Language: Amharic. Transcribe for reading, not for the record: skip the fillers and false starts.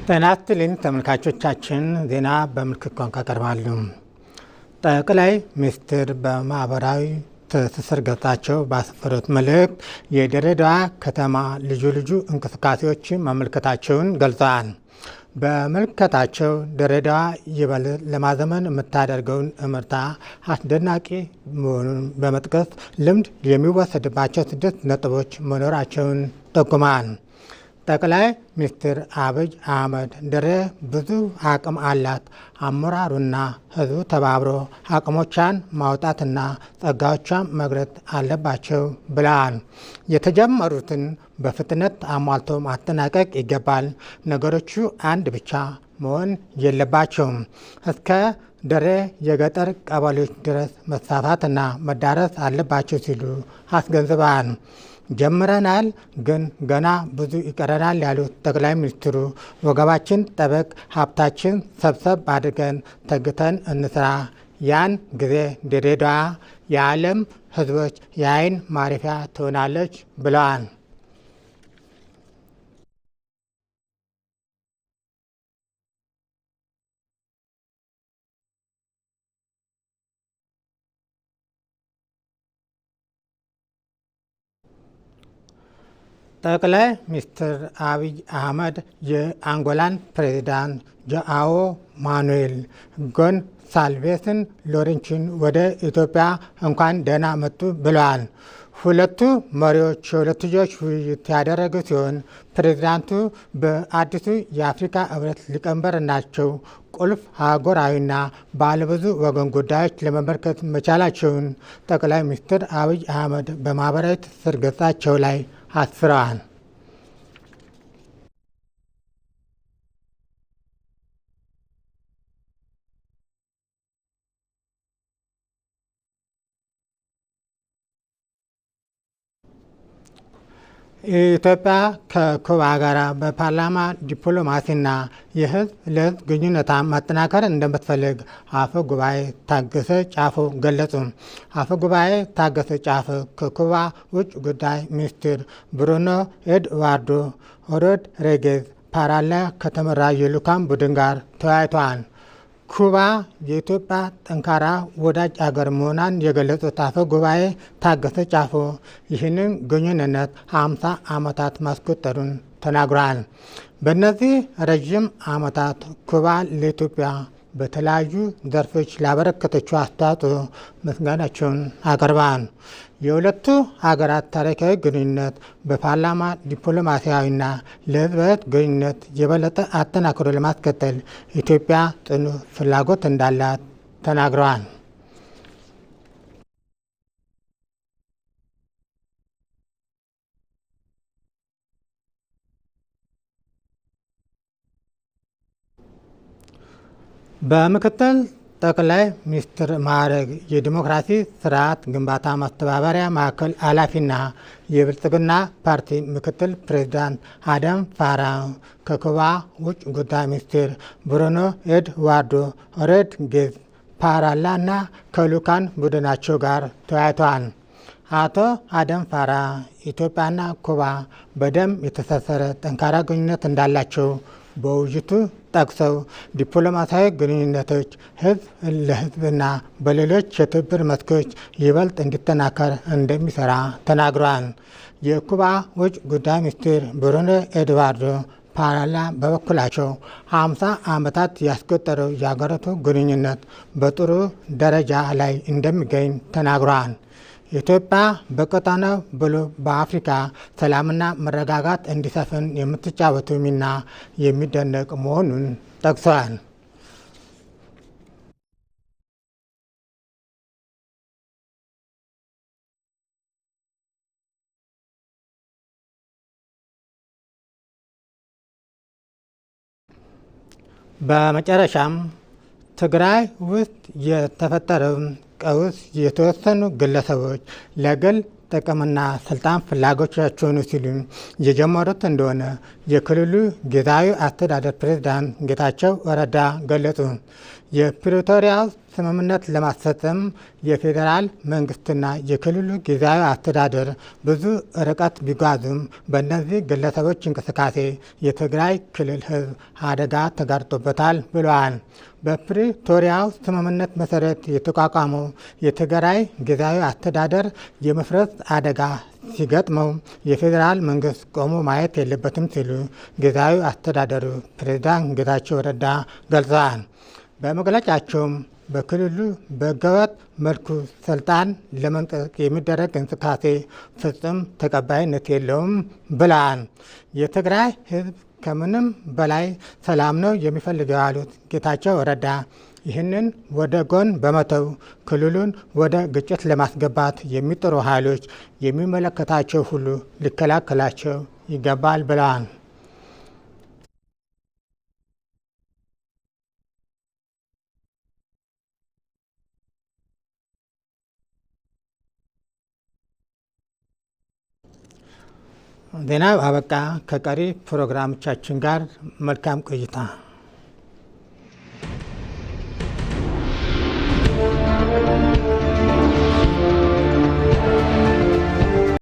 ጤና ይስጥልኝ ተመልካቾቻችን፣ ዜና በምልክት ቋንቋ ቀርባሉ። ጠቅላይ ሚኒስትር በማህበራዊ ትስስር ገጻቸው ባሰፈሩት መልእክት የድሬዳዋ ከተማ ልዩ ልዩ እንቅስቃሴዎች መመልከታቸውን ገልጸዋል። በመልእክታቸው ድሬዳዋ ይበልጥ ለማዘመን የምታደርገውን እምርታ አስደናቂ መሆኑን በመጥቀስ ልምድ የሚወሰድባቸው 6 ነጥቦች መኖራቸውን ጠቁመዋል። ጠቅላይ ሚኒስትር አብይ አህመድ ድሬ ብዙ አቅም አላት፣ አመራሩና ህዝቡ ተባብሮ አቅሞቿን ማውጣትና ጸጋዎቿን መግለጥ አለባቸው ብለዋል። የተጀመሩትን በፍጥነት አሟልቶ ማጠናቀቅ ይገባል። ነገሮቹ አንድ ብቻ መሆን የለባቸውም። እስከ ድሬ የገጠር ቀበሌዎች ድረስ መስፋፋትና መዳረስ አለባቸው ሲሉ አስገንዝበዋል። ጀምረናል፣ ግን ገና ብዙ ይቀረናል ያሉት ጠቅላይ ሚኒስትሩ ወገባችን ጠበቅ፣ ሀብታችን ሰብሰብ አድርገን ተግተን እንስራ፣ ያን ጊዜ ድሬዳዋ የዓለም ህዝቦች የአይን ማረፊያ ትሆናለች ብለዋል። ጠቅላይ ሚኒስትር አብይ አህመድ የአንጎላን ፕሬዚዳንት ጆአዎ ማኑኤል ጎንሳልቬስን ሎሬንሲን ወደ ኢትዮጵያ እንኳን ደህና መጡ ብለዋል። ሁለቱ መሪዎች የሁለትዮሽ ውይይት ያደረጉ ሲሆን ፕሬዚዳንቱ በአዲሱ የአፍሪካ ህብረት ሊቀመንበር ናቸው። ቁልፍ አህጉራዊና ባለብዙ ወገን ጉዳዮች ለመመልከት መቻላቸውን ጠቅላይ ሚኒስትር አብይ አህመድ በማህበራዊ ትስስር ገጻቸው ላይ አስፍረዋል። ኢትዮጵያ ከኩባ ጋር በፓርላማ ዲፕሎማሲና የህዝብ ለህዝብ ግንኙነቷን ማጠናከር እንደምትፈልግ አፈ ጉባኤ ታገሰ ጫፎ ገለጹ። አፈ ጉባኤ ታገሰ ጫፎ ከኩባ ውጭ ጉዳይ ሚኒስትር ብሩኖ ኤድዋርዶ ሮድሪጌዝ ፓራላ ከተመራ የልዑካን ቡድን ጋር ተወያይተዋል። ኩባ የኢትዮጵያ ጠንካራ ወዳጅ አገር መሆኗን የገለጹት አፈ ጉባኤ ታገሰ ጫፎ ይህንን ግንኙነት 50 ዓመታት ማስቆጠሩን ተናግረዋል። በእነዚህ ረዥም ዓመታት ኩባ ለኢትዮጵያ በተለያዩ ዘርፎች ላበረከተችው አስተዋጽኦ ምስጋናቸውን አቅርበዋል። የሁለቱ ሀገራት ታሪካዊ ግንኙነት በፓርላማ ዲፕሎማሲያዊና ለህዝብ ግንኙነት የበለጠ አጠናክሮ ለማስቀጠል ኢትዮጵያ ጽኑ ፍላጎት እንዳላት ተናግረዋል። በምክትል ጠቅላይ ሚኒስትር ማዕረግ የዲሞክራሲ ስርዓት ግንባታ ማስተባበሪያ ማዕከል ኃላፊና የብልጽግና ፓርቲ ምክትል ፕሬዝዳንት አደም ፋራህ ከኩባ ውጭ ጉዳይ ሚኒስትር ብሩኖ ኤድዋርዶ ሮድሪጌዝ ፓራላና ከልዑካን ቡድናቸው ጋር ተወያይተዋል። አቶ አደም ፋራህ ኢትዮጵያና ኩባ በደም የተሳሰረ ጠንካራ ግንኙነት እንዳላቸው በውይይቱ ጠቅሰው ዲፕሎማሲያዊ ግንኙነቶች ህዝብ ለህዝብና በሌሎች የትብብር መስኮች ይበልጥ እንዲጠናከር እንደሚሰራ ተናግረዋል። የኩባ ውጭ ጉዳይ ሚኒስትር ብሩኖ ኤድዋርዶ ፓራላ በበኩላቸው 50 ዓመታት ያስቆጠረው የሀገራቱ ግንኙነት በጥሩ ደረጃ ላይ እንደሚገኝ ተናግረዋል። ኢትዮጵያ በቀጣናው ብሎ በአፍሪካ ሰላምና መረጋጋት እንዲሰፍን የምትጫወተው ሚና የሚደነቅ መሆኑን ጠቅሰዋል። በመጨረሻም ትግራይ ውስጥ የተፈጠረውን ቀውስ የተወሰኑ ግለሰቦች ለግል ጥቅምና ስልጣን ፍላጎቻቸውን ሲሉ የጀመሩት እንደሆነ የክልሉ ጊዜያዊ አስተዳደር ፕሬዝዳንት ጌታቸው ረዳ ገለጹ። የፕሪቶሪያው ስምምነት ለማስፈጸም የፌዴራል መንግስትና የክልሉ ጊዜያዊ አስተዳደር ብዙ ርቀት ቢጓዙም በእነዚህ ግለሰቦች እንቅስቃሴ የትግራይ ክልል ሕዝብ አደጋ ተጋርጦበታል ብለዋል። በፕሪቶሪያው ስምምነት መሰረት የተቋቋመው የትግራይ ጊዜያዊ አስተዳደር የመፍረስ አደጋ ሲገጥመው የፌዴራል መንግስት ቆሞ ማየት የለበትም ሲሉ ጊዜያዊ አስተዳደሩ ፕሬዝዳንት ጌታቸው ረዳ ገልጸዋል። በመግለጫቸውም በክልሉ በህገወጥ መልኩ ስልጣን ለመንጠቅ የሚደረግ እንቅስቃሴ ፍጹም ተቀባይነት የለውም ብለዋል። የትግራይ ህዝብ ከምንም በላይ ሰላም ነው የሚፈልገው ያሉት ጌታቸው ረዳ ይህንን ወደ ጎን በመተው ክልሉን ወደ ግጭት ለማስገባት የሚጥሩ ኃይሎች የሚመለከታቸው ሁሉ ሊከላከላቸው ይገባል ብለዋል። ዜናው አበቃ። ከቀሪ ፕሮግራሞቻችን ጋር መልካም ቆይታ